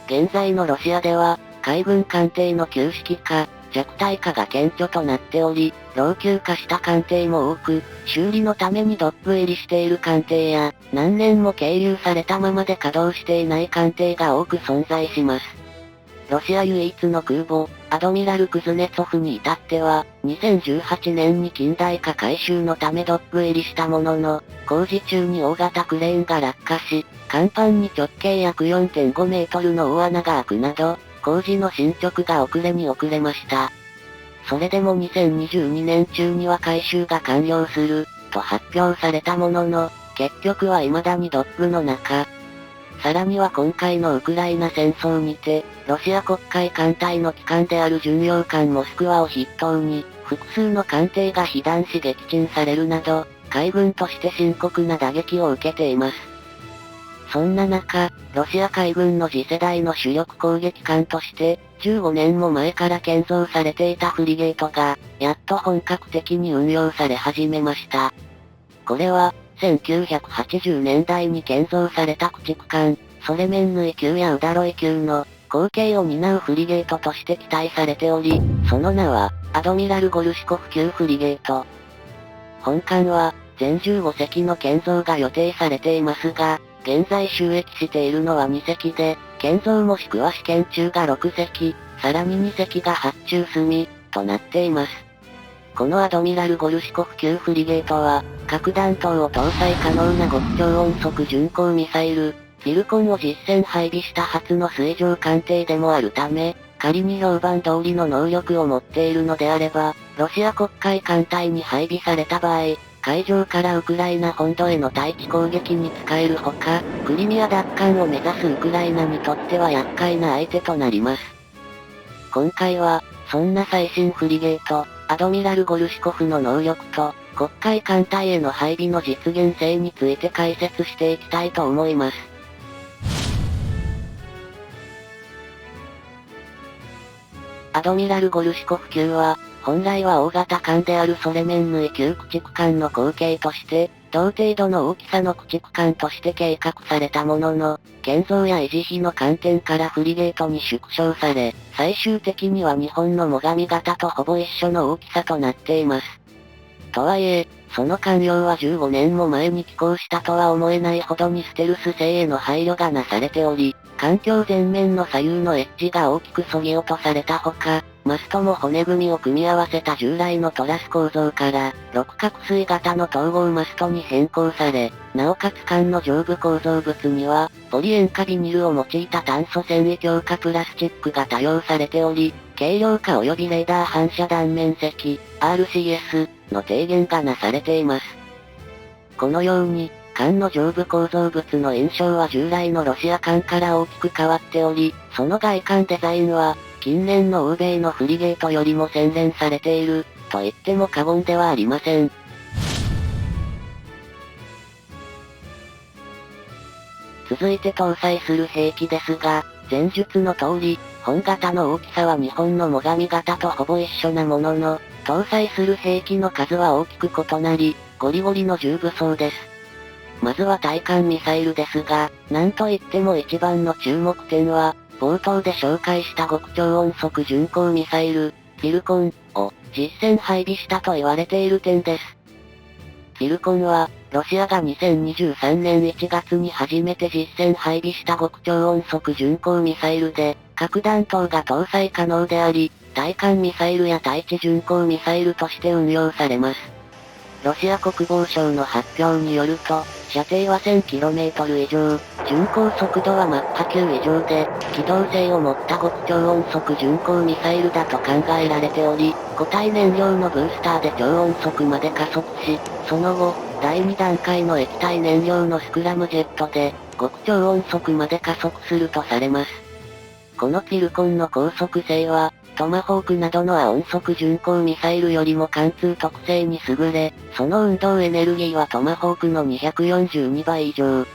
現在のロシアでは、海軍艦艇の旧式化、弱体化が顕著となっており、老朽化した艦艇も多く、修理のためにドック入りしている艦艇や、何年も係留されたままで稼働していない艦艇が多く存在します。ロシア唯一の空母、アドミラル・クズネツォフに至っては、2018年に近代化改修のためドック入りしたものの、工事中に大型クレーンが落下し、甲板に直径約 4.5 メートルの大穴が開くなど、工事の進捗が遅れに遅れました。それでも2022年中には改修が完了する、と発表されたものの、結局は未だにドックの中。さらには今回のウクライナ戦争にて、ロシア黒海艦隊の旗艦である巡洋艦モスクワを筆頭に、複数の艦艇が被弾し撃沈されるなど、海軍として深刻な打撃を受けています。そんな中、ロシア海軍の次世代の主力攻撃艦として、15年も前から建造されていたフリゲートが、やっと本格的に運用され始めました。これは、1980年代に建造された駆逐艦、ソレメンヌイ級やウダロイ級の後継を担うフリゲートとして期待されており、その名は、アドミラル・ゴルシコフ級フリゲート。本艦は、全15隻の建造が予定されていますが、現在収益しているのは2隻で、建造もしくは試験中が6隻、さらに2隻が発注済み、となっています。このアドミラル・ゴルシコフ級フリゲートは、核弾頭を搭載可能な極超音速巡航ミサイル、フィルコンを実戦配備した初の水上艦艇でもあるため、仮に評判通りの能力を持っているのであれば、ロシア黒海艦隊に配備された場合、海上からウクライナ本土への対地攻撃に使えるほか、クリミア奪還を目指すウクライナにとっては厄介な相手となります。今回は、そんな最新フリゲート、アドミラル・ゴルシコフの能力と、黒海艦隊への配備の実現性について解説していきたいと思います。アドミラル・ゴルシコフ級は、本来は大型艦であるソレメンヌイ級駆逐艦の後継として、同程度の大きさの駆逐艦として計画されたものの、建造や維持費の観点からフリゲートに縮小され、最終的には日本の最上型とほぼ一緒の大きさとなっています。とはいえ、その艦両は15年も前に寄港したとは思えないほどにステルス性への配慮がなされており、環境前面の左右のエッジが大きく削ぎ落とされたほか、マストも骨組みを組み合わせた従来のトラス構造から、六角錐型の統合マストに変更され、なおかつ艦の上部構造物には、ポリ塩化ビニルを用いた炭素繊維強化プラスチックが多用されており、軽量化及びレーダー反射断面積、RCS、の低減がなされています。このように、艦の上部構造物の印象は従来のロシア艦から大きく変わっており、その外観デザインは、近年の欧米のフリゲートよりも洗練されている、と言っても過言ではありません。続いて搭載する兵器ですが、前述の通り、本型の大きさは日本の最上型とほぼ一緒なものの、搭載する兵器の数は大きく異なり、ゴリゴリの重武装です。まずは対艦ミサイルですが、なんといっても一番の注目点は、冒頭で紹介した極超音速巡航ミサイル、フィルコンを実戦配備したと言われている点です。フィルコンは、ロシアが2023年1月に初めて実戦配備した極超音速巡航ミサイルで、核弾頭が搭載可能であり、対艦ミサイルや対地巡航ミサイルとして運用されます。ロシア国防省の発表によると、射程は 1000km 以上、巡航速度はマッハ9以上で、機動性を持った極超音速巡航ミサイルだと考えられており、固体燃料のブースターで超音速まで加速し、その後、第2段階の液体燃料のスクラムジェットで、極超音速まで加速するとされます。このフィルコンの高速性は、トマホークなどの亜音速巡航ミサイルよりも貫通特性に優れ、その運動エネルギーはトマホークの242倍以上。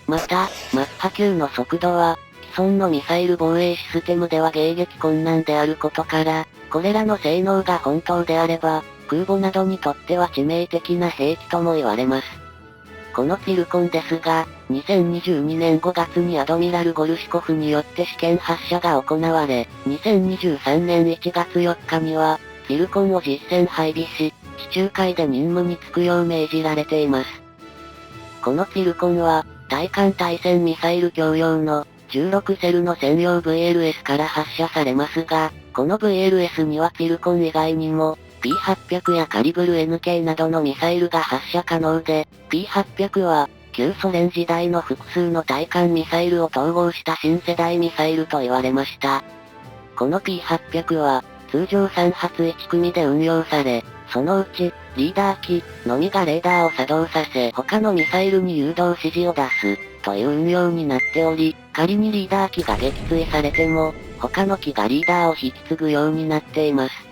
また、マッハ9の速度は、既存のミサイル防衛システムでは迎撃困難であることから、これらの性能が本当であれば、空母などにとっては致命的な兵器とも言われます。このツィルコンですが、2022年5月にアドミラル・ゴルシコフによって試験発射が行われ、2023年1月4日には、ツィルコンを実戦配備し、地中海で任務に就くよう命じられています。このツィルコンは、対艦対戦ミサイル供用の16セルの専用 VLS から発射されますが、この VLS にはツィルコン以外にも、P800 やカリブル NK などのミサイルが発射可能で、P800 は、旧ソ連時代の複数の対艦ミサイルを統合した新世代ミサイルと言われました。この P800 は、通常3発1組で運用され、そのうち、リーダー機のみがレーダーを作動させ他のミサイルに誘導指示を出す、という運用になっており、仮にリーダー機が撃墜されても、他の機がリーダーを引き継ぐようになっています。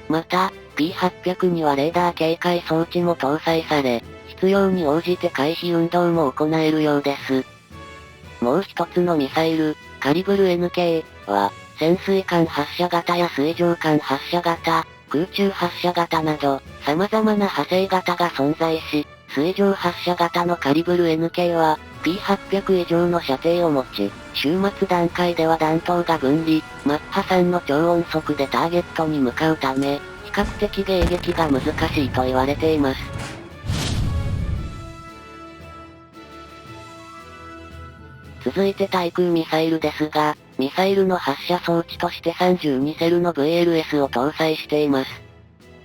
また、P800 にはレーダー警戒装置も搭載され、必要に応じて回避運動も行えるようです。もう一つのミサイル、カリブル NK は、潜水艦発射型や水上艦発射型、空中発射型など、様々な派生型が存在し、水上発射型のカリブル NK は、P800 以上の射程を持ち、終末段階では弾頭が分離、マッハ3の超音速でターゲットに向かうため、比較的迎撃が難しいと言われています。続いて対空ミサイルですが、ミサイルの発射装置として32セルの VLS を搭載しています。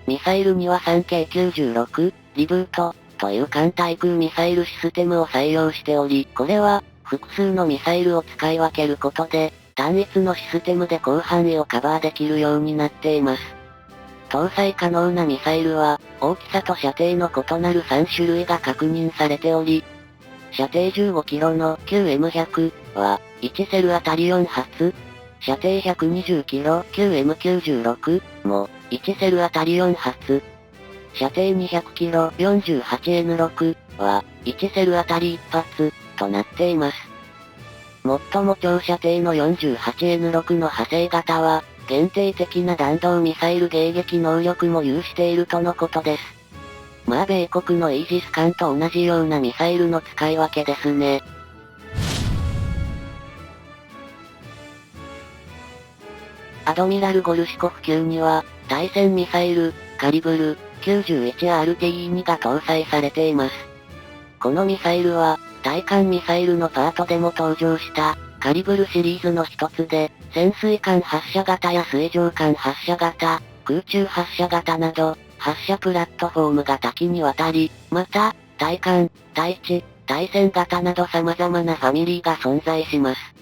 ミサイルには 3K96、リブート、という艦対空ミサイルシステムを採用しており、これは、複数のミサイルを使い分けることで、単一のシステムで広範囲をカバーできるようになっています。搭載可能なミサイルは、大きさと射程の異なる3種類が確認されており、射程15キロの QM100 は、1セルあたり4発、射程120キロ QM96 も、1セルあたり4発、射程200キロ 48N6 は、1セルあたり1発、となっています。最も長射程の 48N6 の派生型は、限定的な弾道ミサイル迎撃能力も有しているとのことです。まあ米国のイージス艦と同じようなミサイルの使い分けですね。アドミラル・ゴルシコフ級には、対戦ミサイル、カリブル、91RTE2 が搭載されています。このミサイルは、対艦ミサイルのパートでも登場した、カリブルシリーズの一つで、潜水艦発射型や水上艦発射型、空中発射型など、発射プラットフォームが多岐にわたり、また、対艦、対地、対戦型など様々なファミリーが存在します。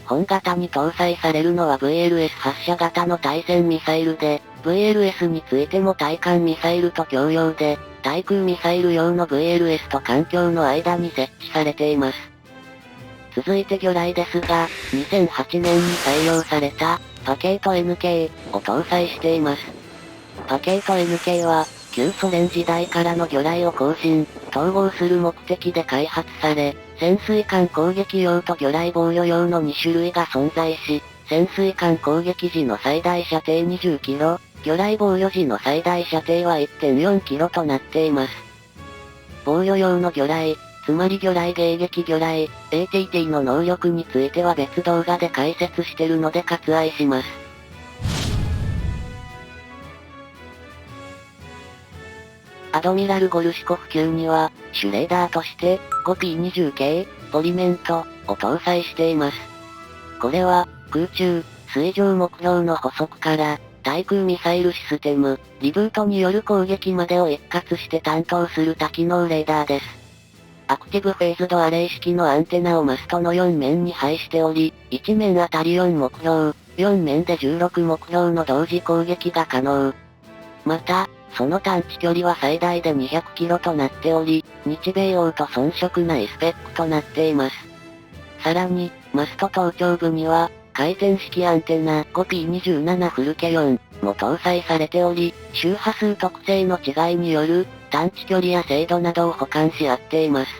本型に搭載されるのは VLS 発射型の対戦ミサイルで、VLS についても対艦ミサイルと共用で、対空ミサイル用の VLS と環境の間に設置されています。続いて魚雷ですが、2008年に採用された、パケート NK を搭載しています。パケート NK は、旧ソ連時代からの魚雷を更新、統合する目的で開発され、潜水艦攻撃用と魚雷防御用の2種類が存在し、潜水艦攻撃時の最大射程20キロ、魚雷防御時の最大射程は 1.4 キロとなっています。防御用の魚雷、つまり魚雷迎撃魚雷、ATT の能力については別動画で解説してるので割愛します。アドミラル・ゴルシコフ級には、主レーダーとして、5P20 系、ポリメント、を搭載しています。これは、空中、水上目標の捕捉から、対空ミサイルシステム、リブートによる攻撃までを一括して担当する多機能レーダーです。アクティブフェーズドアレイ式のアンテナをマストの4面に配しており、1面あたり4目標、4面で16目標の同時攻撃が可能。また、その探知距離は最大で200キロとなっており、日米用と遜色ないスペックとなっています。さらに、マスト頭頂部には、回転式アンテナ 5P27 フルケ4も搭載されており、周波数特性の違いによる探知距離や精度などを補完し合っています。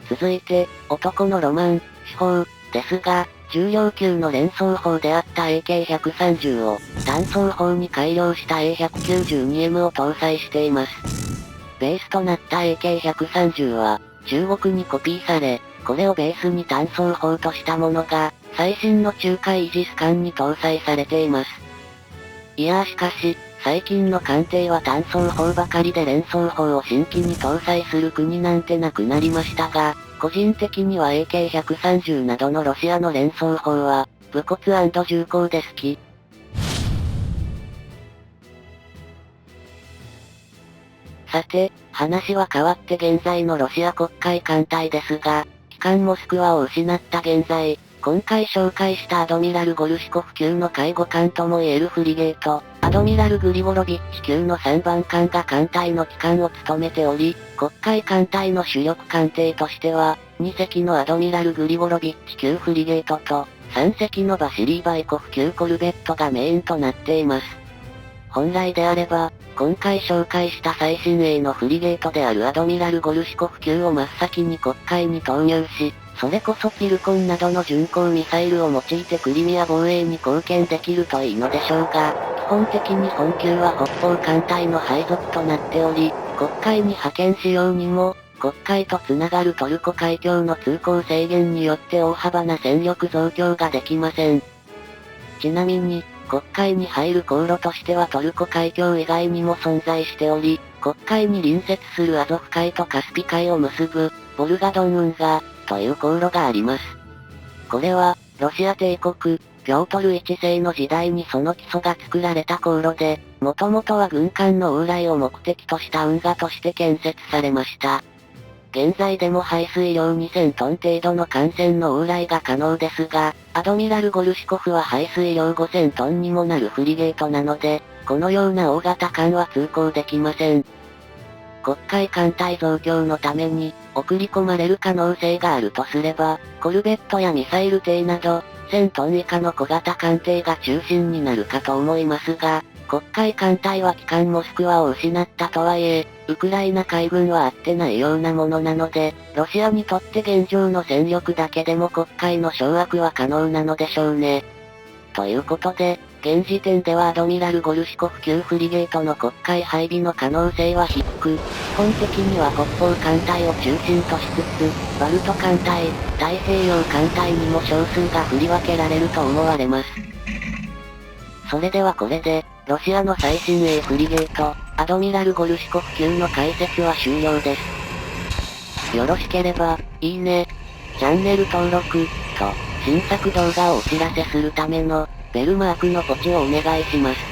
続いて、男のロマン、手法、ですが、重量級の連装砲であった AK130 を、単装砲に改良した A192M を搭載しています。ベースとなった AK130 は、中国にコピーされ、これをベースに単装砲としたものが、最新の中海イージス艦に搭載されています。いやーしかし、最近の艦艇は単装砲ばかりで連装砲を新規に搭載する国なんてなくなりましたが、個人的には AK130 などのロシアの連装砲は、武骨&重厚で好き。さて、話は変わって現在のロシア黒海艦隊ですが、旗艦モスクワを失った現在、今回紹介したアドミラル・ゴルシコフ級の介護艦とも言えるフリゲート、アドミラル・グリゴロビッチ級の3番艦が艦隊の旗艦を務めており、黒海艦隊の主力艦艇としては、2隻のアドミラル・グリゴロビッチ級フリゲートと、3隻のバシリー・バイコフ級コルベットがメインとなっています。本来であれば、今回紹介した最新鋭のフリゲートであるアドミラル・ゴルシコフ級を真っ先に黒海に投入し、それこそピルコンなどの巡航ミサイルを用いてクリミア防衛に貢献できるといいのでしょうが、基本的に本級は北方艦隊の配属となっており、黒海に派遣しようにも、黒海とつながるトルコ海峡の通行制限によって大幅な戦力増強ができません。ちなみに、黒海に入る航路としてはトルコ海峡以外にも存在しており、黒海に隣接するアゾフ海とカスピ海を結ぶ、ボルガドン運河、という航路があります。これは、ロシア帝国、ピョートル一世の時代にその基礎が作られた航路で、もともとは軍艦の往来を目的とした運河として建設されました。現在でも排水量2000トン程度の艦船の往来が可能ですが、アドミラル・ゴルシコフは排水量5000トンにもなるフリゲートなので、このような大型艦は通行できません。黒海艦隊増強のために、送り込まれる可能性があるとすれば、コルベットやミサイル艇など、1000トン以下の小型艦艇が中心になるかと思いますが、黒海艦隊は旗艦モスクワを失ったとはいえ、ウクライナ海軍はあってないようなものなので、ロシアにとって現状の戦力だけでも黒海の掌握は可能なのでしょうね。ということで、現時点ではアドミラル・ゴルシコフ級フリゲートの黒海配備の可能性は低く、基本的には北方艦隊を中心としつつ、バルト艦隊、太平洋艦隊にも少数が振り分けられると思われます。それではこれで、ロシアの最新鋭フリゲート、アドミラル・ゴルシコフ級の解説は終了です。よろしければ、いいね、チャンネル登録、と、新作動画をお知らせするための、ベルマークのポチをお願いします。